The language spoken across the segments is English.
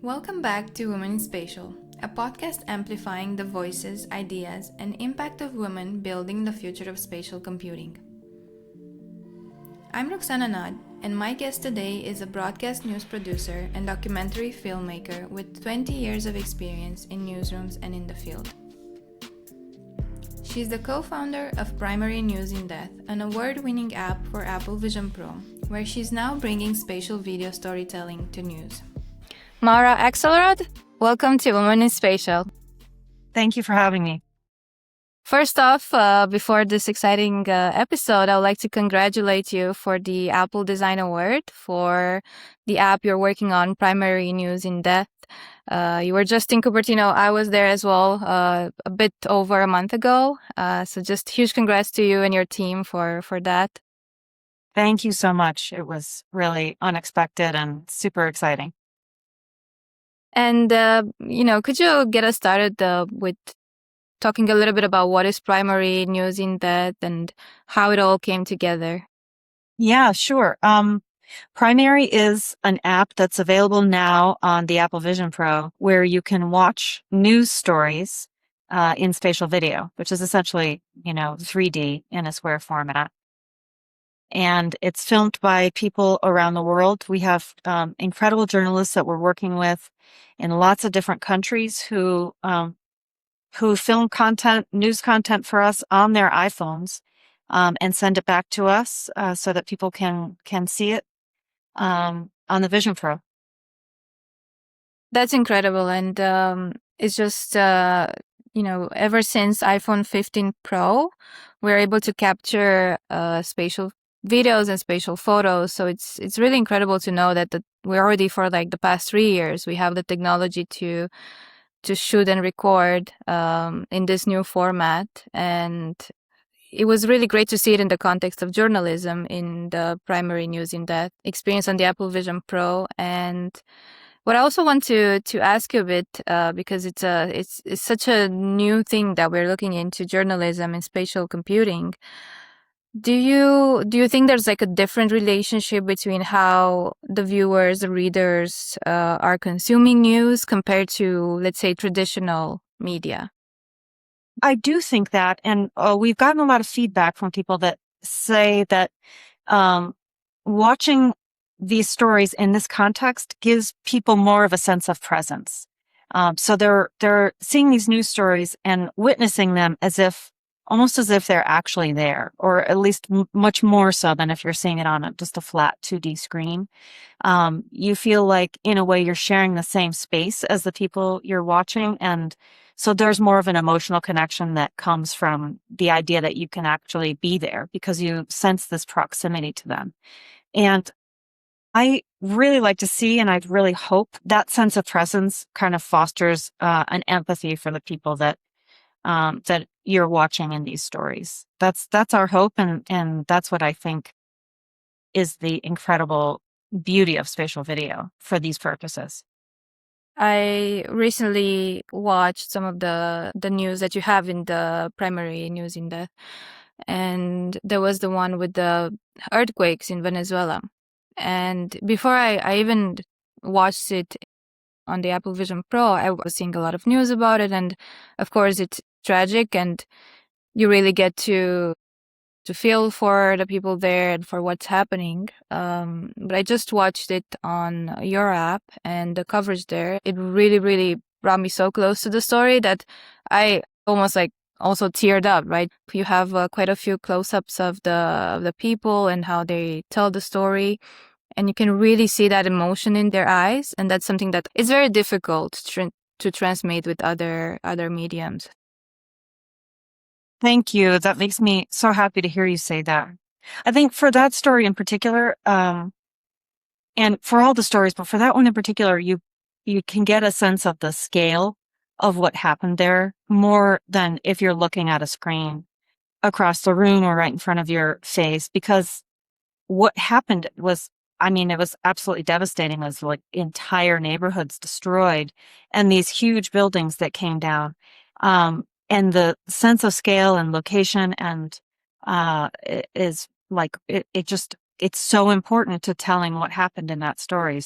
Welcome back to Women in Spatial, a podcast amplifying the voices, ideas, and impact of women building the future of spatial computing. I'm Roxana Nad, and my guest today is a broadcast news producer and documentary filmmaker with 20 years of experience in newsrooms and in the field. She's the co-founder of Primary News in Death, an award-winning app for Apple Vision Pro, where she's now bringing spatial video storytelling to news. Mara Axelrod, welcome to Women in Spatial. Thank you for having me. First off, before this exciting episode, I would like to congratulate you for the Apple Design Award for the app you're working on, Primary News in Death. You were just in Cupertino. I was there as well a bit over a month ago. So just huge congrats to you and your team for that. Thank you so much. It was really unexpected and super exciting. And, could you get us started with talking a little bit about what is Primary News in Death and how it all came together? Yeah, sure. Primary is an app that's available now on the Apple Vision Pro where you can watch news stories in spatial video, which is essentially, 3D in a square format. And it's filmed by people around the world. We have incredible journalists that we're working with in lots of different countries who film content, news content for us on their iPhones, and send it back to us so that people can see it on the Vision Pro. That's incredible, and it's just ever since iPhone 15 Pro, we're able to capture spatial videos and spatial photos. So it's really incredible to know that we're already for like the past 3 years we have the technology to shoot and record in this new format. And it was really great to see it in the context of journalism in the Primary News in Death experience on the Apple Vision Pro. And what I also want to ask you a bit, because it's such a new thing that we're looking into journalism and spatial computing. Do you think there's like a different relationship between how the viewers, the readers are consuming news compared to, let's say, traditional media? I do think that, and we've gotten a lot of feedback from people that say that watching these stories in this context gives people more of a sense of presence. So they're seeing these news stories and witnessing them almost as if they're actually there, or at least much more so than if you're seeing it on just a flat 2D screen. You feel like, in a way, you're sharing the same space as the people you're watching. And so there's more of an emotional connection that comes from the idea that you can actually be there because you sense this proximity to them. And I really like to see, and I really hope that sense of presence kind of fosters an empathy for the people that you're watching in these stories. That's our hope, and that's what I think is the incredible beauty of spatial video for these purposes. I recently watched some of the news that you have in the Primary News in Death, and there was the one with the earthquakes in Venezuela. And before I even watched it on the Apple Vision Pro, I was seeing a lot of news about it, and of course it's tragic, and you really get to feel for the people there and for what's happening. But I just watched it on your app, and the coverage there, it really, really brought me so close to the story that I almost like also teared up, right? You have quite a few close-ups of the people and how they tell the story, and you can really see that emotion in their eyes, and that's something that is very difficult to transmit with other mediums. Thank you. That makes me so happy to hear you say that. I think for that story in particular, and for all the stories, but for that one in particular, you can get a sense of the scale of what happened there more than if you're looking at a screen across the room or right in front of your face, because what happened was, it was absolutely devastating. It was like entire neighborhoods destroyed and these huge buildings that came down. And the sense of scale and location and is like, it it's so important to telling what happened in that story.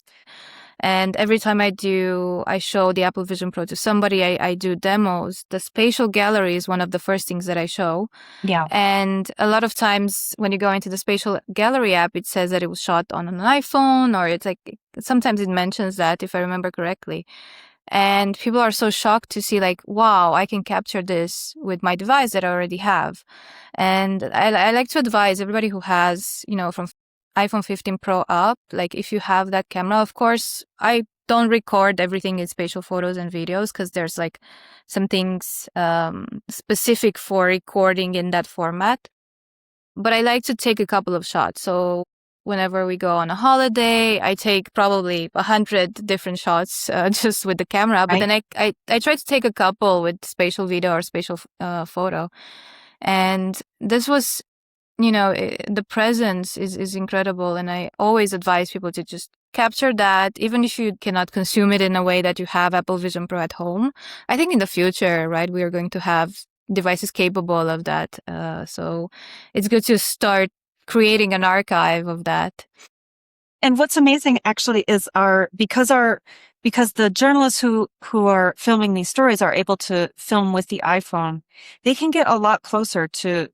And every time I show the Apple Vision Pro to somebody, I do demos. The spatial gallery is one of the first things that I show. Yeah. And a lot of times when you go into the spatial gallery app, it says that it was shot on an iPhone, or it's like, sometimes it mentions that, if I remember correctly. And people are so shocked to see, like, wow, I can capture this with my device that I already have. And I like to advise everybody who has, from iPhone 15 Pro up, like, if you have that camera, of course, I don't record everything in spatial photos and videos because there's like some things specific for recording in that format. But I like to take a couple of shots. So whenever we go on a holiday, I take probably 100 different shots just with the camera. But then I try to take a couple with spatial video or spatial photo. And this was, the presence is incredible. And I always advise people to just capture that, even if you cannot consume it in a way that you have Apple Vision Pro at home. I think in the future, right, we are going to have devices capable of that. So it's good to start creating an archive of that. And what's amazing actually is because the journalists who are filming these stories are able to film with the iPhone, they can get a lot closer to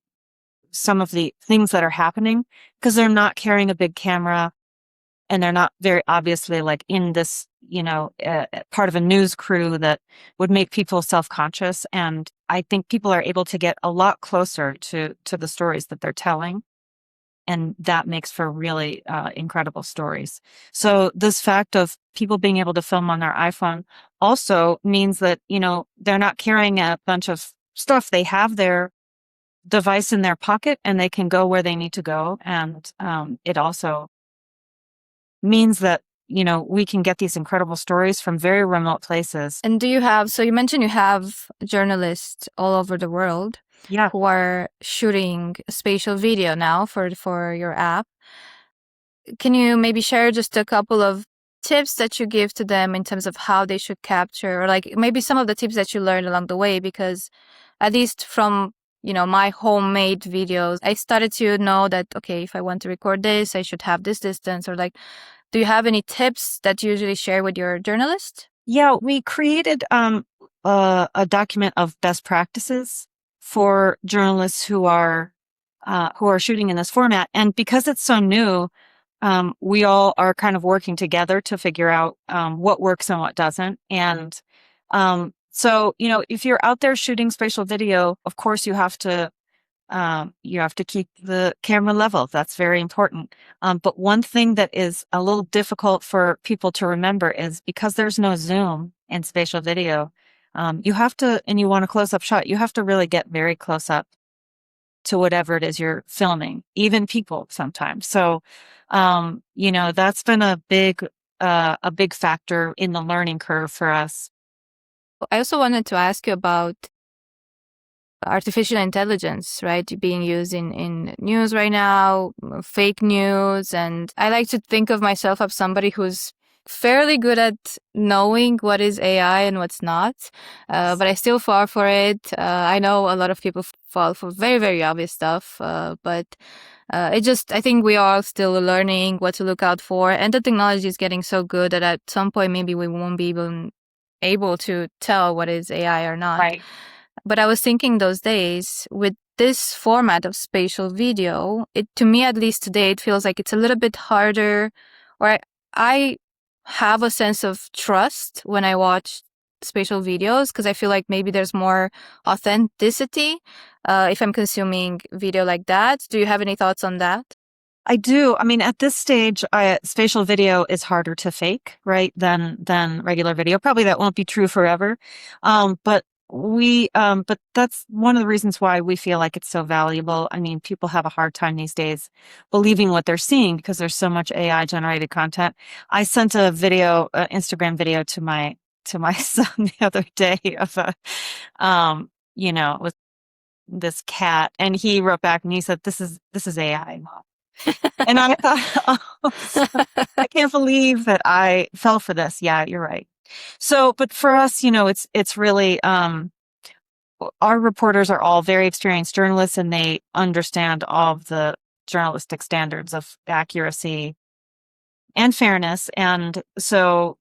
some of the things that are happening because they're not carrying a big camera and they're not very obviously like in this, part of a news crew that would make people self-conscious. And I think people are able to get a lot closer to the stories that they're telling. And that makes for really incredible stories. So this fact of people being able to film on their iPhone also means that, they're not carrying a bunch of stuff. They have their device in their pocket and they can go where they need to go. And it also means that, we can get these incredible stories from very remote places. And so you mentioned you have journalists all over the world. Yeah. Who are shooting spatial video now for your app. Can you maybe share just a couple of tips that you give to them in terms of how they should capture, or like maybe some of the tips that you learned along the way? Because at least from, my homemade videos, I started to know that, okay, if I want to record this, I should have this distance, or like, do you have any tips that you usually share with your journalists? Yeah, we created a document of best practices for journalists who are shooting in this format. And because it's so new, we all are kind of working together to figure out what works and what doesn't. And so, if you're out there shooting spatial video, of course you have to keep the camera level. That's very important. But one thing that is a little difficult for people to remember is because there's no zoom in spatial video, you have to, and you want a close-up shot, you have to really get very close up to whatever it is you're filming, even people sometimes. So, that's been a big factor in the learning curve for us. I also wanted to ask you about artificial intelligence, right, being used in news right now, fake news. And I like to think of myself as somebody who's fairly good at knowing what is AI and what's not, but I still fall for it. I know a lot of people fall for very, very obvious stuff, but I think we are still learning what to look out for, and the technology is getting so good that at some point maybe we won't be even able to tell what is AI or not. Right. But I was thinking those days, with this format of spatial video, to me, at least today, it feels like it's a little bit harder, or I have a sense of trust when I watch spatial videos because I feel like maybe there's more authenticity if I'm consuming video like that. Do you have any thoughts on that? I do. I mean, at this stage, spatial video is harder to fake, right, than regular video. Probably that won't be true forever. But that's one of the reasons why we feel like it's so valuable. I mean, people have a hard time these days believing what they're seeing because there's so much AI generated content. I sent a video, Instagram video to my son the other day of with this cat, and he wrote back and he said, this is AI, Mom. And I thought, I can't believe that I fell for this. Yeah, you're right. So, but for us, it's really, our reporters are all very experienced journalists and they understand all of the journalistic standards of accuracy and fairness. And so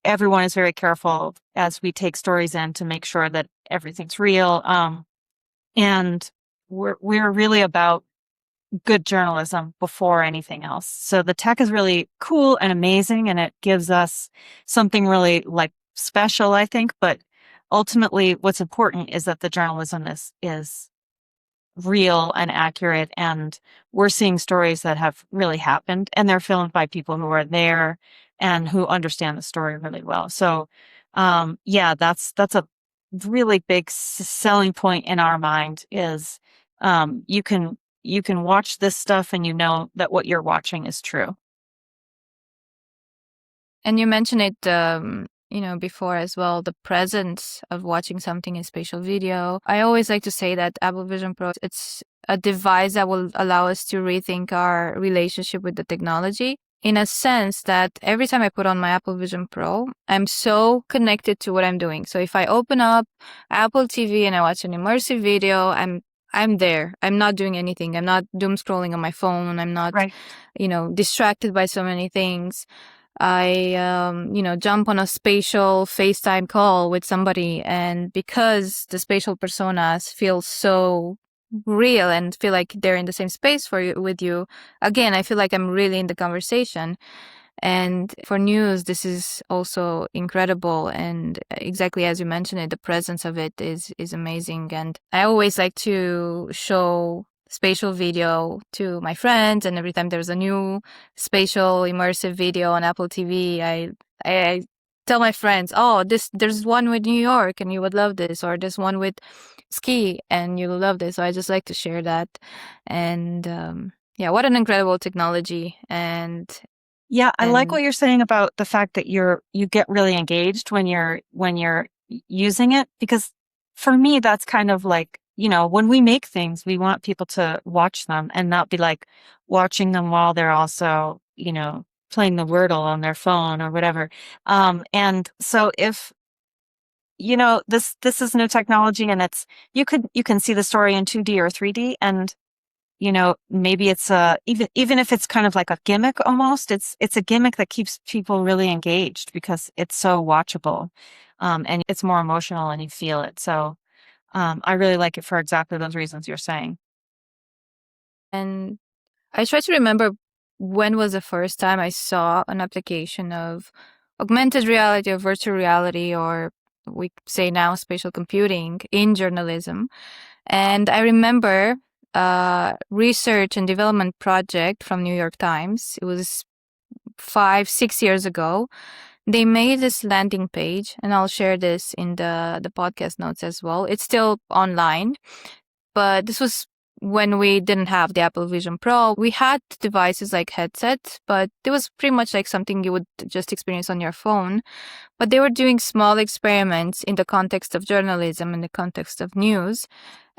everyone is very careful as we take stories in to make sure that everything's real. And we're really about good journalism before anything else. So the tech is really cool and amazing, and it gives us something really like special, I think. But ultimately, what's important is that the journalism is real and accurate, and we're seeing stories that have really happened, and they're filmed by people who are there and who understand the story really well. So, yeah, that's a really big selling point in our mind is you can watch this stuff and you know that what you're watching is true. And you mentioned it, before as well, the presence of watching something in spatial video. I always like to say that Apple Vision Pro, it's a device that will allow us to rethink our relationship with the technology in a sense that every time I put on my Apple Vision Pro, I'm so connected to what I'm doing. So if I open up Apple TV and I watch an immersive video, I'm there. I'm not doing anything. I'm not doom scrolling on my phone. I'm not, Right. distracted by so many things. I, jump on a spatial FaceTime call with somebody, and because the spatial personas feel so real and feel like they're in the same space with you, again, I feel like I'm really in the conversation. And for news, this is also incredible. And exactly as you mentioned it, the presence of it is amazing. And I always like to show spatial video to my friends, and every time there's a new spatial immersive video on Apple TV, I tell my friends, oh, there's one with New York and you would love this, or there's one with ski and you'll love this. So I just like to share that. And yeah, what an incredible technology. Yeah, I like And what you're saying about the fact that you get really engaged when you're using it, because for me that's kind of like, when we make things, we want people to watch them and not be like watching them while they're also, playing the Wordle on their phone or whatever. And so if this is new technology and you can see the story in 2D or 3D, and maybe it's even if it's kind of like a gimmick almost, it's a gimmick that keeps people really engaged because it's so watchable, and it's more emotional and you feel it. So, I really like it for exactly those reasons you're saying. and I try to remember when was the first time I saw an application of augmented reality or virtual reality, or we say now spatial computing in journalism. And I remember a research and development project from New York Times. It was 5, 6 years ago. They made this landing page, and I'll share this in the podcast notes as well. It's still online, but this was when we didn't have the Apple Vision Pro. We had devices like headsets, but it was pretty much like something you would just experience on your phone. But they were doing small experiments in the context of journalism, in the context of news.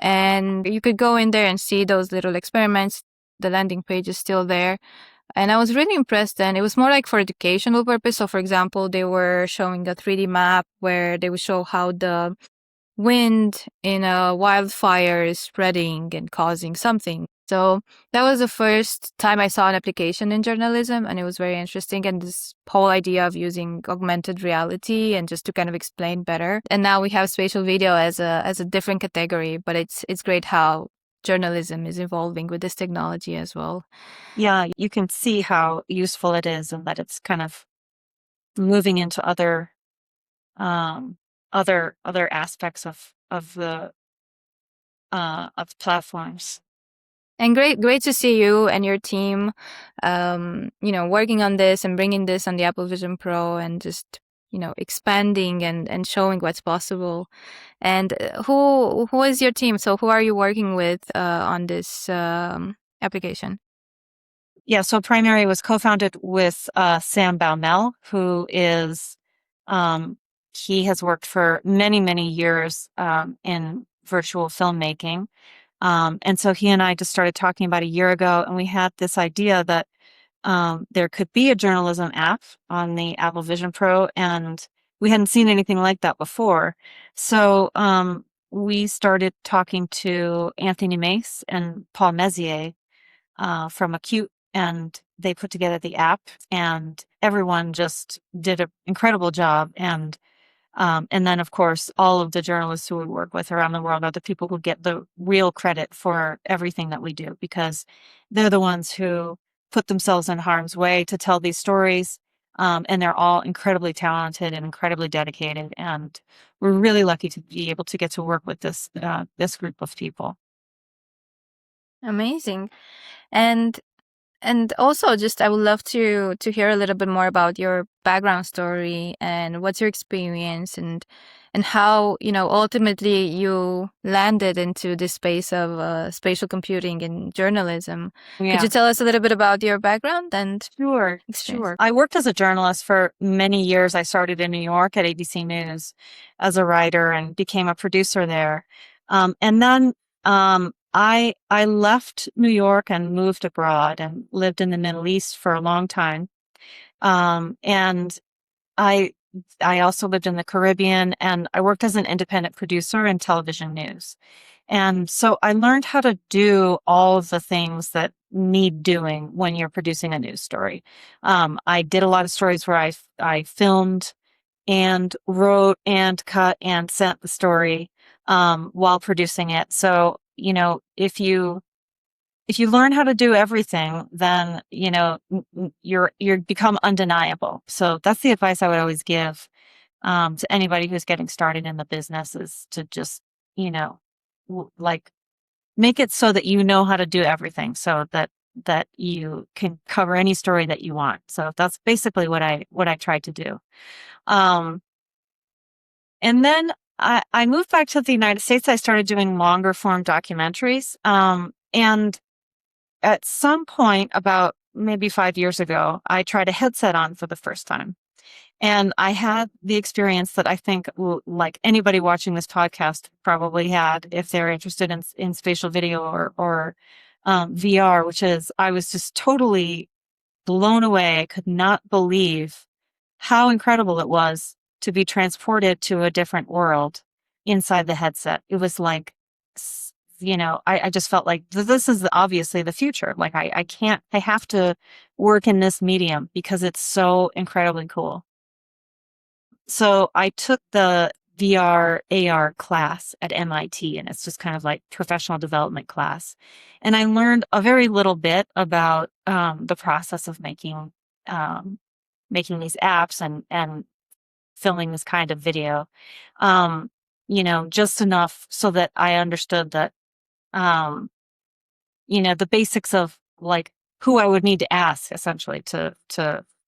And you could go in there and see those little experiments. The landing page is still there. And I was really impressed then. It was more like for educational purpose. So for example, they were showing a 3D map where they would show how the wind in a wildfire is spreading and causing something. So that was the first time I saw an application in journalism, and it was very interesting. And this whole idea of using augmented reality and just to kind of explain better. And now we have spatial video as a different category, but it's great how journalism is evolving with this technology as well. Yeah, you can see how useful it is and that it's kind of moving into um, other aspects of the of platforms. And great to see you and your team, working on this and bringing this on the Apple Vision Pro, and just, expanding and showing what's possible. And who is your team? So who are you working with on this application? Yeah, so Primary was co-founded with Sam Baumel, who is he has worked for many, many years in virtual filmmaking. And so he and I just started talking about a year ago, and we had this idea that there could be a journalism app on the Apple Vision Pro, and we hadn't seen anything like that before. So we started talking to Anthony Mace and Paul Mezier from Acute, and they put together the app, and everyone just did an incredible job. And then, of course, all of the journalists who we work with around the world are the people who get the real credit for everything that we do, because they're the ones who put themselves in harm's way to tell these stories. And they're all incredibly talented and incredibly dedicated. And we're really lucky to be able to get to work with this group of people. Amazing. And also, just I would love to hear a little bit more about your background story and what's your experience, and how, ultimately you landed into this space of spatial computing and journalism. Could Yeah. you tell us a little bit about your background and Sure, experience? sure. I worked as a journalist for many years. I started in New York at ABC News as a writer and became a producer there. And then I left New York and moved abroad and lived in the Middle East for a long time. And I I also lived in the Caribbean, and I worked as an independent producer in television news. And so I learned how to do all of the things that need doing when you're producing a news story. I did a lot of stories where I filmed and wrote and cut and sent the story while producing it. So, if you learn how to do everything, then you're become undeniable. So that's the advice I would always give to anybody who's getting started in the business, is to just you know like make it so that you know how to do everything, so that you can cover any story that you want. So that's basically what I tried to do. Um, and then I moved back to the United States. I started doing longer form documentaries. And at some point, about maybe 5 years ago, I tried a headset on for the first time. And I had the experience that I think, like anybody watching this podcast probably had, if they're interested in spatial video or VR, which is, I was just totally blown away. I could not believe how incredible it was to be transported to a different world inside the headset. It was like, I just felt like this is obviously the future. Like I have to work in this medium because it's so incredibly cool. So I took the VR AR class at MIT, and it's just kind of like professional development class. And I learned a very little bit about the process of um, making these apps and filming this kind of video. Just enough so that I understood that um, the basics of like who I would need to ask essentially to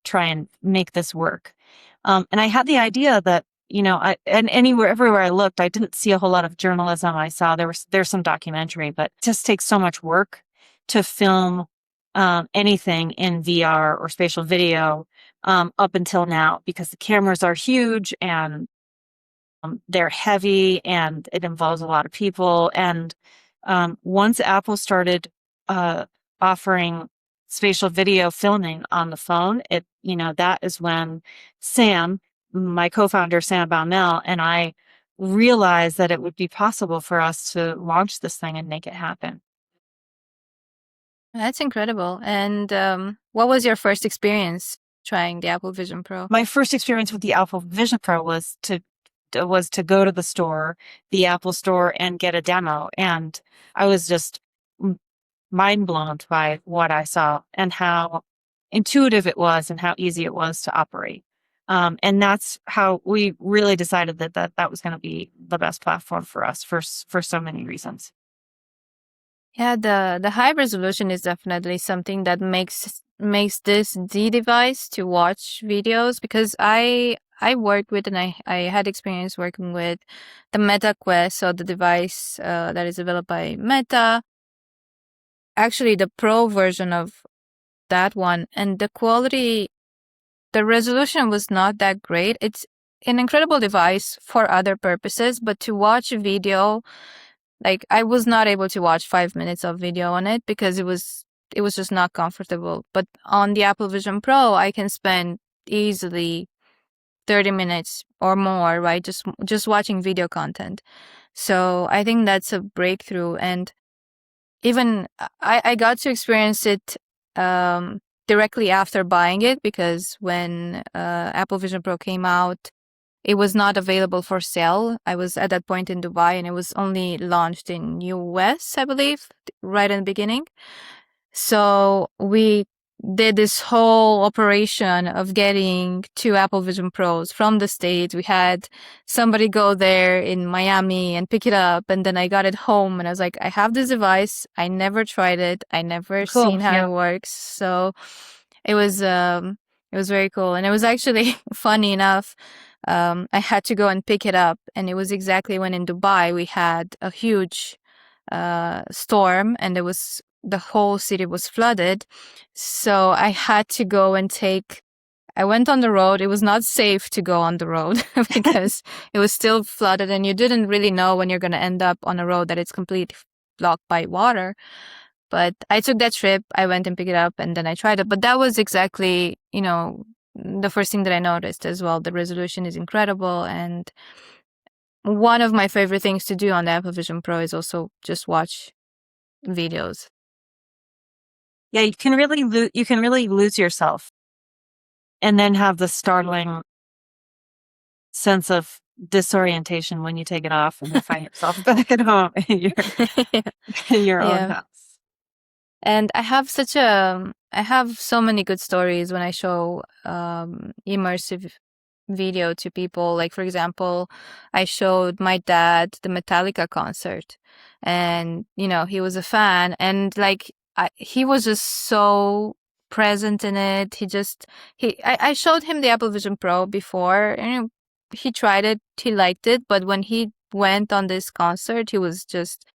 try and make this work. And I had the idea that, and everywhere I looked, I didn't see a whole lot of journalism. I saw there's some documentary, but it just takes so much work to film anything in VR or spatial video up until now, because the cameras are huge and they're heavy and it involves a lot of people. And once Apple started offering spatial video filming on the phone, that is when Sam, my co-founder, Sam Baumel, and I realized that it would be possible for us to launch this thing and make it happen. That's incredible. And what was your first experience trying the Apple Vision Pro? My first experience with the Apple Vision Pro was to go to the store, the Apple store, and get a demo. And I was just mind blown by what I saw and how intuitive it was and how easy it was to operate. And that's how we really decided that was going to be the best platform for us for so many reasons. Yeah, the high resolution is definitely something that makes this the device to watch videos, because I worked with, and I had experience working with the Meta Quest, so the device that is developed by Meta. Actually, the Pro version of that one, and the resolution was not that great. It's an incredible device for other purposes, but to watch a video, like I was not able to watch 5 minutes of video on it because it was just not comfortable. But on the Apple Vision Pro, I can spend easily 30 minutes or more, right? Just watching video content. So I think that's a breakthrough. And even I got to experience it directly after buying it, because when Apple Vision Pro came out, it was not available for sale. I was at that point in Dubai, and it was only launched in US, I believe, right in the beginning. So we did this whole operation of getting two Apple Vision Pros from the States. We had somebody go there in Miami and pick it up, and then I got it home, and I was like, I have this device. I never tried it. I never Cool. seen how Yeah. it works. So it was very cool. And it was actually funny enough. I had to go and pick it up, and it was exactly when in Dubai we had a huge storm, and the whole city was flooded. So I had to go and I went on the road. It was not safe to go on the road because it was still flooded, and you didn't really know when you're going to end up on a road that it's completely blocked by water. But I took that trip. I went and picked it up, and then I tried it. But that was exactly, the first thing that I noticed as well. The resolution is incredible. And one of my favorite things to do on the Apple Vision Pro is also just watch videos. Yeah, you can really lose yourself and then have the startling sense of disorientation when you take it off and you find yourself back at home in your own Yeah. house. And I have so many good stories when I show immersive video to people. Like, for example, I showed my dad the Metallica concert, and he was a fan, and like he was just so present in it. I showed him the Apple Vision Pro before, and he tried it, he liked it, but when he went on this concert, he was just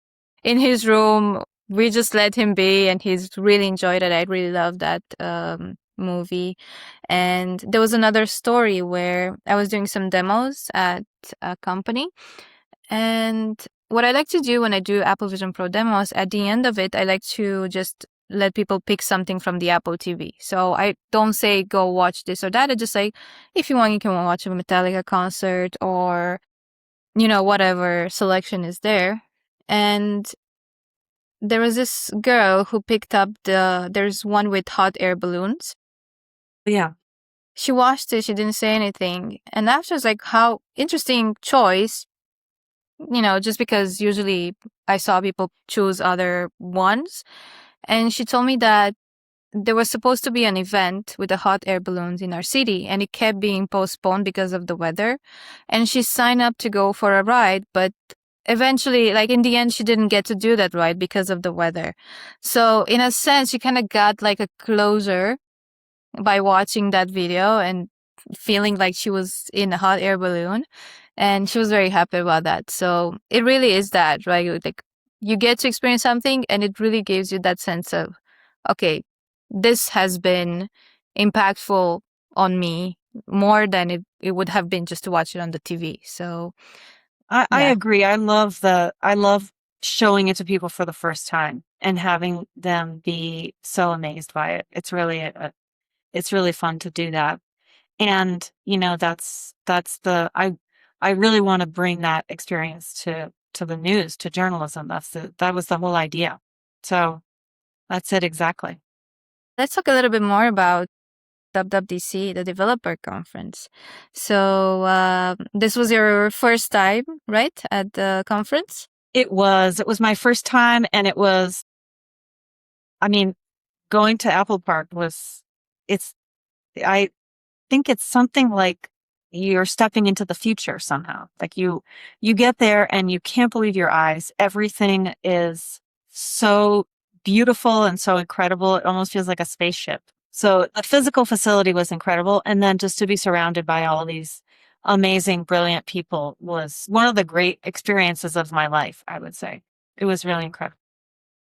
in his room. We just let him be, and he's really enjoyed it. I really love that movie. And there was another story where I was doing some demos at a company. And what I like to do when I do Apple Vision Pro demos, at the end of it, I like to just let people pick something from the Apple TV. So I don't say, go watch this or that. I just say, if you want, you can watch a Metallica concert, or, whatever selection is there. And there was this girl who picked up there's one with hot air balloons. Yeah. She watched it, she didn't say anything. And after, I was like, how interesting choice, just because usually I saw people choose other ones. And she told me that there was supposed to be an event with the hot air balloons in our city, and it kept being postponed because of the weather. And she signed up to go for a ride, but eventually, like in the end, she didn't get to do that ride because of the weather. So in a sense, she kind of got like a closure by watching that video and feeling like she was in a hot air balloon. And she was very happy about that. So it really is that, right? Like, you get to experience something, and it really gives you that sense of, okay, this has been impactful on me more than it would have been just to watch it on the TV. So I yeah. agree. I love showing it to people for the first time and having them be so amazed by it. It's really it's really fun to do that. And I really want to bring that experience to the news, to journalism. That was the whole idea. So that's it exactly. Let's talk a little bit more about WWDC, the developer conference. So this was your first time, right, at the conference? It was my first time, and I mean, going to Apple Park I think it's something like you're stepping into the future somehow. Like you get there and you can't believe your eyes. Everything is so beautiful and so incredible. It almost feels like a spaceship. So the physical facility was incredible. And then just to be surrounded by all these amazing, brilliant people was one of the great experiences of my life, I would say. It was really incredible.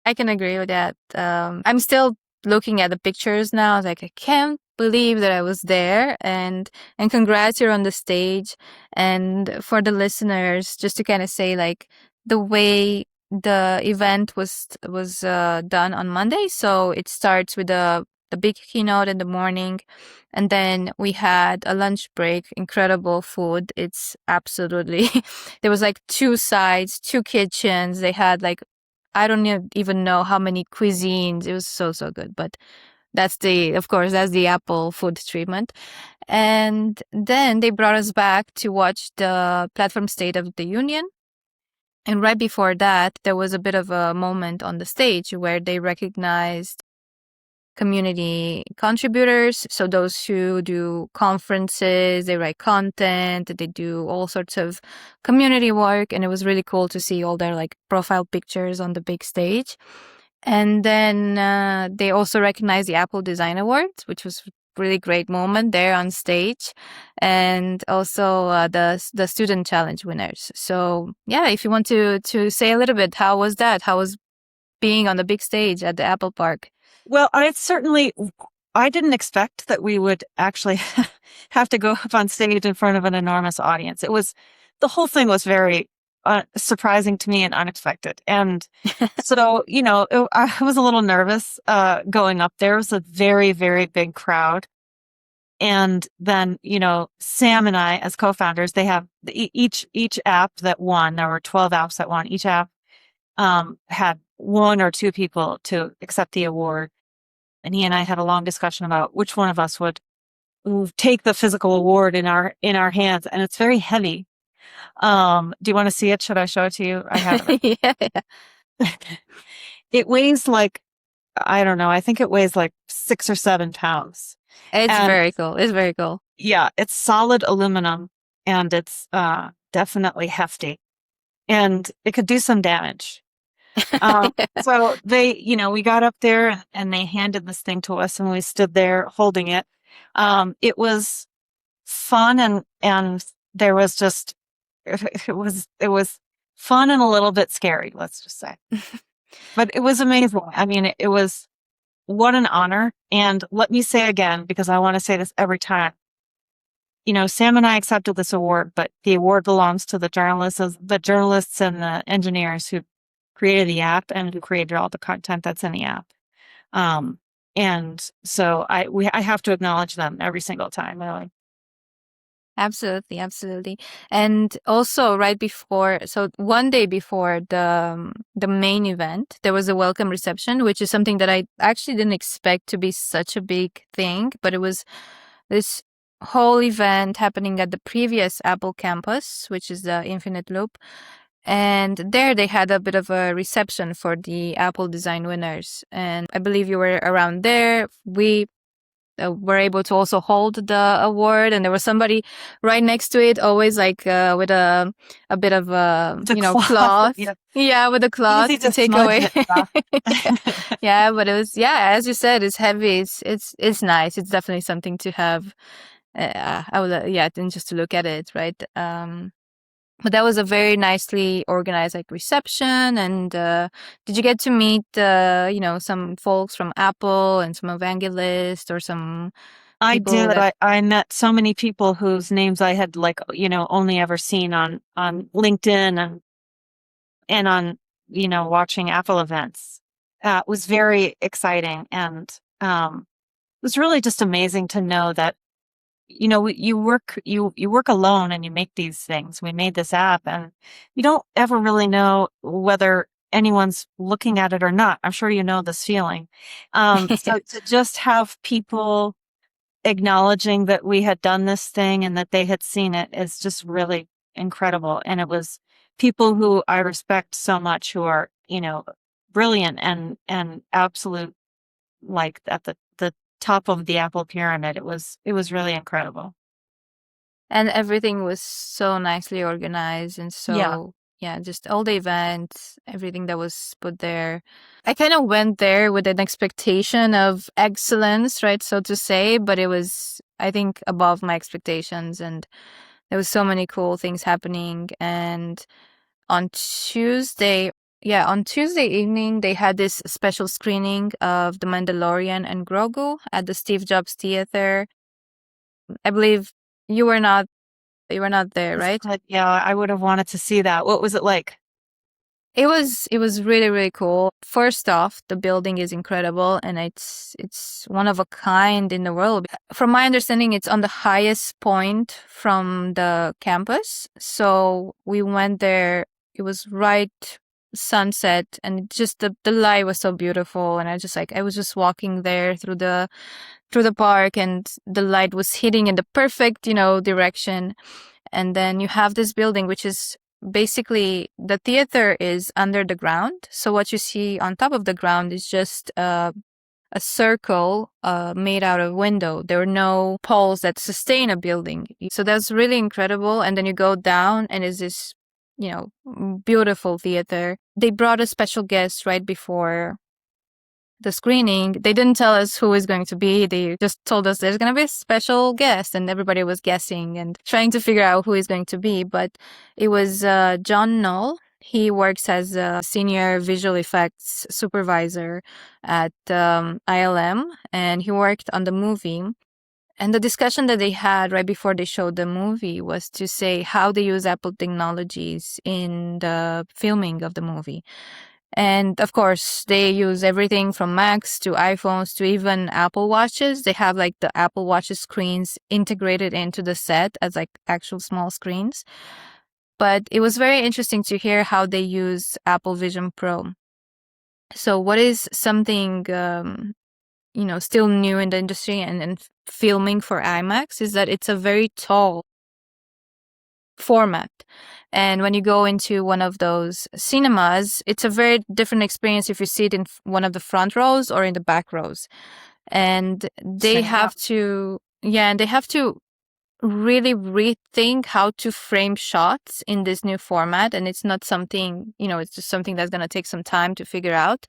I can agree with that. I'm still looking at the pictures now. I was like, I can't believe that I was there, and congrats, you're on the stage. And for the listeners, just to kind of say, like, the way the event was done on Monday. So it starts with the the big keynote in the morning, and then we had a lunch break. Incredible food. It's absolutely there was like two sides, two kitchens. They had like I don't even know how many cuisines. It was so good. But of course, that's the Apple food treatment. And then they brought us back to watch the Platform State of the Union. And right before that, there was a bit of a moment on the stage where they recognized community contributors. So those who do conferences, they write content, they do all sorts of community work. And it was really cool to see all their like profile pictures on the big stage. And then they also recognized the Apple Design Awards, which was really great moment there on stage, and also the student challenge winners. So yeah, if you want to say a little bit, how was that? How was being on the big stage at the Apple Park? Well, I didn't expect that we would actually have to go up on stage in front of an enormous audience. The whole thing was very surprising to me and unexpected. And so, I was a little nervous going up there. It was a very, very big crowd. And then, Sam and I, as co-founders, they have each app that won. There were 12 apps that won. Each app had one or two people to accept the award. And he and I had a long discussion about which one of us would take the physical award in our hands. And it's very heavy. Do you want to see it? Should I show it to you? I have it. Yeah. It weighs like, I don't know, I think it weighs like 6 or 7 pounds. It's very cool. It's very cool. Yeah, it's solid aluminum and it's definitely hefty and it could do some damage. So we got up there and they handed this thing to us and we stood there holding it. It was fun and there was just, it was fun and a little bit scary, let's just say. But it was amazing. I mean, it was what an honor. And let me say again, because I want to say this every time, Sam and I accepted this award, but the award belongs to the journalists and the engineers who created the app and who created all the content that's in the app. And so I have to acknowledge them every single time, really. Absolutely. And also so one day before the main event, there was a welcome reception, which is something that I actually didn't expect to be such a big thing, but it was this whole event happening at the previous Apple campus, which is the Infinite Loop. And there they had a bit of a reception for the Apple Design winners. And I believe you were around there. We were able to also hold the award, and there was somebody right next to it, always like with a bit of cloth. Yeah, with a cloth to take away. Yeah, but it was as you said, it's heavy. It's nice. It's definitely something to have. I would and just to look at it, right? But that was a very nicely organized like reception. And did you get to meet some folks from Apple and some evangelists or some I did. I met so many people whose names I had only ever seen on LinkedIn and on watching Apple events. It was very exciting, and it was really just amazing to know that you work alone and you make these things. We made this app and you don't ever really know whether anyone's looking at it or not. I'm sure you know this feeling. So to just have people acknowledging that we had done this thing and that they had seen it is just really incredible. And it was people who I respect so much who are, brilliant and absolute, like at the top of the Apple pyramid. It was really incredible. And everything was so nicely organized and so just all the events, everything that was put there. I kind of went there with an expectation of excellence, right, so to say, but it was, I think, above my expectations, and there was so many cool things happening. And on Tuesday evening, they had this special screening of The Mandalorian and Grogu at the Steve Jobs Theater. I believe you were not there, right? Yeah, I would have wanted to see that. What was it like? It was really, really cool. First off, the building is incredible and it's one of a kind in the world. From my understanding, it's on the highest point from the campus. So we went there. It was right sunset and just the light was so beautiful, and I was just walking there through the park, and the light was hitting in the perfect, direction. And then you have this building, which is basically the theater is under the ground. So what you see on top of the ground is just a circle made out of window. There are no poles that sustain a building. So that's really incredible. And then you go down and it's this, beautiful theater. They brought a special guest right before the screening. They didn't tell us who is going to be. They just told us there's going to be a special guest, and everybody was guessing and trying to figure out who is going to be. But it was John Knoll. He works as a senior visual effects supervisor at ILM, and he worked on the movie. And the discussion that they had right before they showed the movie was to say how they use Apple technologies in the filming of the movie. And of course, they use everything from Macs to iPhones to even Apple Watches. They have like the Apple Watches screens integrated into the set as like actual small screens. But it was very interesting to hear how they use Apple Vision Pro. So what is something, still new in the industry and filming for IMAX is that it's a very tall format. And when you go into one of those cinemas, it's a very different experience if you see it in one of the front rows or in the back rows. And they have to really rethink how to frame shots in this new format. And it's not something, it's just something that's going to take some time to figure out.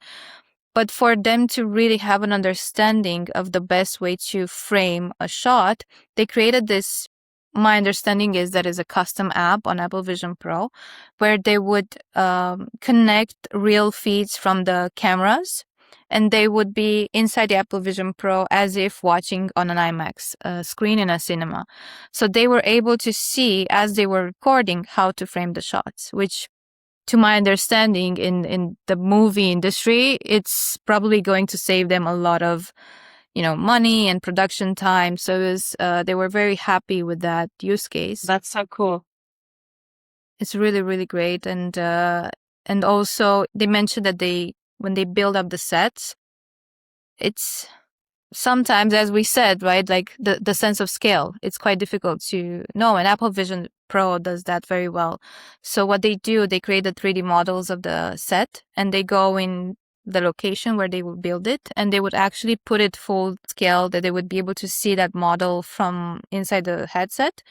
But for them to really have an understanding of the best way to frame a shot, they created this. My understanding is that is a custom app on Apple Vision Pro where they would connect real feeds from the cameras, and they would be inside the Apple Vision Pro as if watching on an IMAX screen in a cinema. So they were able to see as they were recording how to frame the shots, which to my understanding in the movie industry, it's probably going to save them a lot of money and production time. So they were very happy with that use case. That's so cool. It's really, really great. And also they mentioned that when they build up the sets, it's sometimes, as we said, right, like the sense of scale, it's quite difficult to know. And Apple Vision Pro does that very well. So what they do, they create the 3D models of the set and they go in the location where they would build it, and they would actually put it full scale that they would be able to see that model from inside the headset.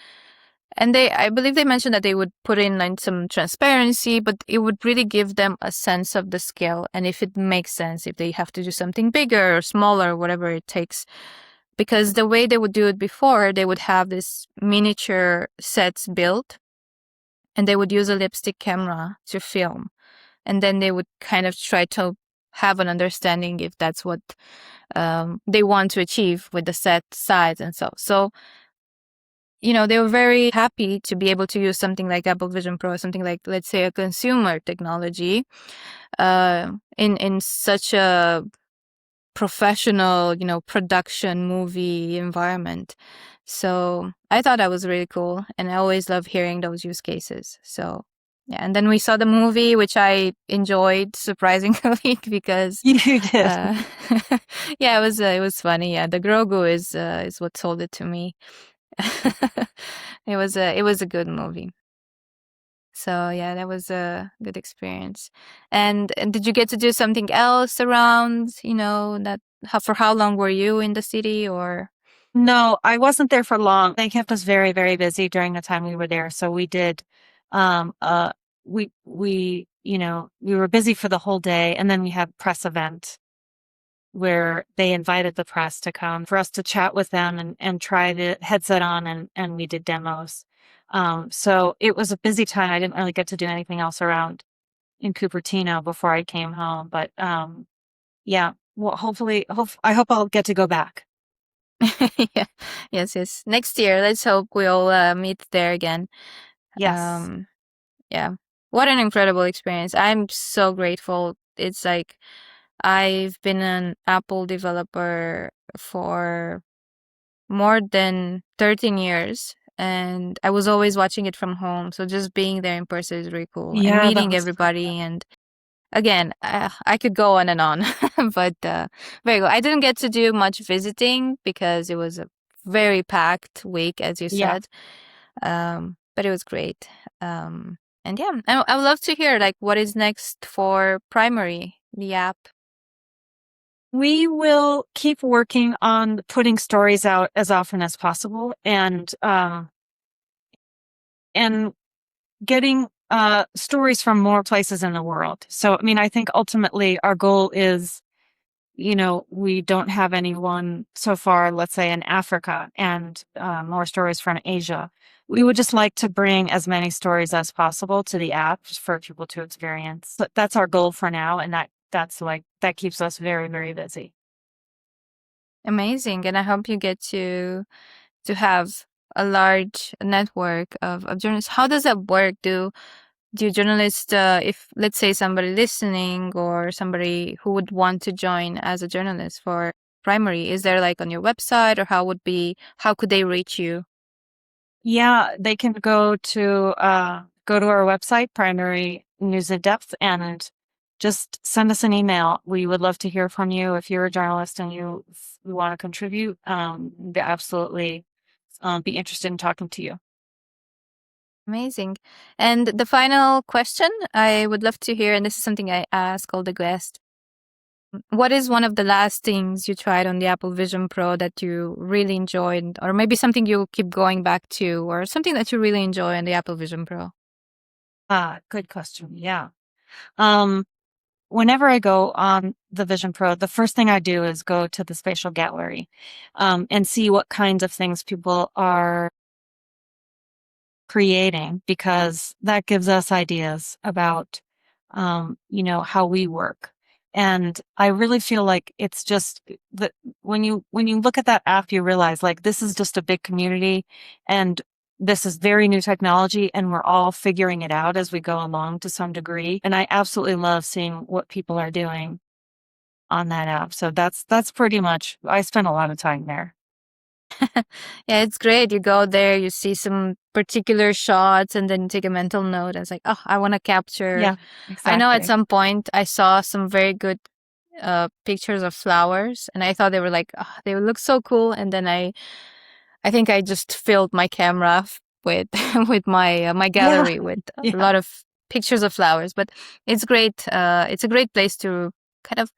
And I believe they mentioned that they would put in like some transparency, but it would really give them a sense of the scale. And if it makes sense, if they have to do something bigger or smaller, whatever it takes. Because the way they would do it before, they would have this miniature sets built and they would use a lipstick camera to film. And then they would kind of try to have an understanding if that's what they want to achieve with the set size and so. So, they were very happy to be able to use something like Apple Vision Pro, something like, let's say, a consumer technology in such a professional, production movie environment. So I thought that was really cool. And I always love hearing those use cases. So yeah, and then we saw the movie, which I enjoyed surprisingly because You did. yeah, it was funny. Yeah, the Grogu is what sold it to me. It was a good movie. So yeah, that was a good experience. And did you get to do something else around? For how long were you in the city or? No, I wasn't there for long. They kept us very, very busy during the time we were there. So we did, we were busy for the whole day, and then we had press event where they invited the press to come for us to chat with them and try the headset on, and we did demos. So it was a busy time. I didn't really get to do anything else around in Cupertino before I came home, but yeah, well, I hope I'll get to go back. Yeah. Yes. Next year, let's hope we'll meet there again. Yes. Yeah. what an incredible experience. I'm so grateful. It's like I've been an Apple developer for more than 13 years, and I was always watching it from home. So just being there in person is really cool, and Yeah, that meeting was everybody. And again, I could go on and on, but very good. I didn't get to do much visiting because it was a very packed week, as you yeah. said. But it was great. And yeah, I would love to hear like what is next for Primary, the app. We will keep working on putting stories out as often as possible and getting stories from more places in the world. So, I mean, I think ultimately our goal is, we don't have anyone so far, let's say in Africa, and more stories from Asia. We would just like to bring as many stories as possible to the app for people to experience. But that's our goal for now, and that keeps us very, very busy. Amazing, and I hope you get to have a large network of journalists. How does that work? Do journalists, if let's say somebody listening or somebody who would want to join as a journalist for Primary, is there like on your website, or how could they reach you? Yeah, they can go to our website, Primary News in Depth, and just send us an email. We would love to hear from you. If you're a journalist and you want to contribute, we'd absolutely be interested in talking to you. Amazing. And the final question I would love to hear, and this is something I ask all the guests. What is one of the last things you tried on the Apple Vision Pro that you really enjoyed, or maybe something you keep going back to, or something that you really enjoy on the Apple Vision Pro? Good question. Yeah. Whenever I go on the Vision Pro, the first thing I do is go to the spatial gallery, and see what kinds of things people are creating, because that gives us ideas about, how we work. And I really feel like it's just that when you look at that app, you realize like this is just a big community, and this is very new technology, and we're all figuring it out as we go along to some degree. And I absolutely love seeing what people are doing on that app. So that's pretty much, I spend a lot of time there. Yeah, it's great. You go there, you see some particular shots, and then you take a mental note. It's like, oh, I want to capture. Yeah, I know at exactly. some point I saw some very good pictures of flowers, and I thought they were like, oh, they would look so cool. And then I think I just filled my camera with with my Yeah. gallery with a Yeah, lot of pictures of flowers. But it's great. It's a great place to kind of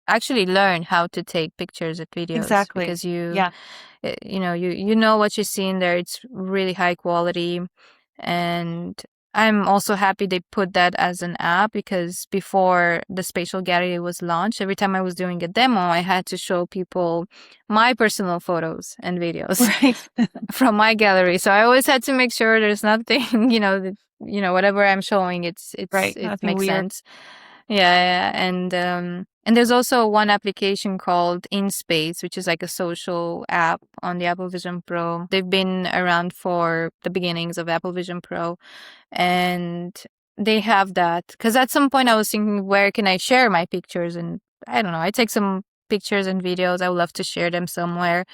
actually learn how to take pictures and videos, exactly. because you Yeah, you know what you see in there. It's really high quality. And I'm also happy they put that as an app, because before the spatial gallery was launched, every time I was doing a demo, I had to show people my personal photos and videos right. from my gallery. So I always had to make sure there's nothing, whatever I'm showing, Right. it Nothing makes weird. sense. Yeah, and there's also one application called InSpace, which is like a social app on the Apple Vision Pro. They've been around for the beginnings of Apple Vision Pro, and they have that. Because at some point I was thinking, where can I share my pictures? And I don't know, I take some pictures and videos. I would love to share them somewhere.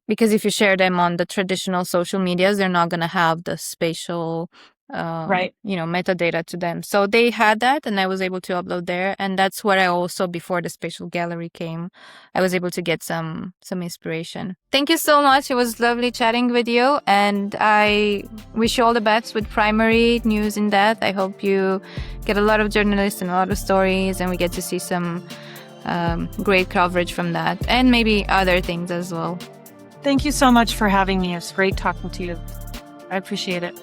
Because if you share them on the traditional social medias, they're not going to have the spatial Right. metadata to them. So they had that, and I was able to upload there. And that's where I also, before the spatial gallery came, I was able to get some inspiration. Thank you so much. It was lovely chatting with you, and I wish you all the best with Primary News in Depth. I hope you get a lot of journalists and a lot of stories, and we get to see some great coverage from that, and maybe other things as well. Thank you so much for having me. It's great talking to you. I appreciate it.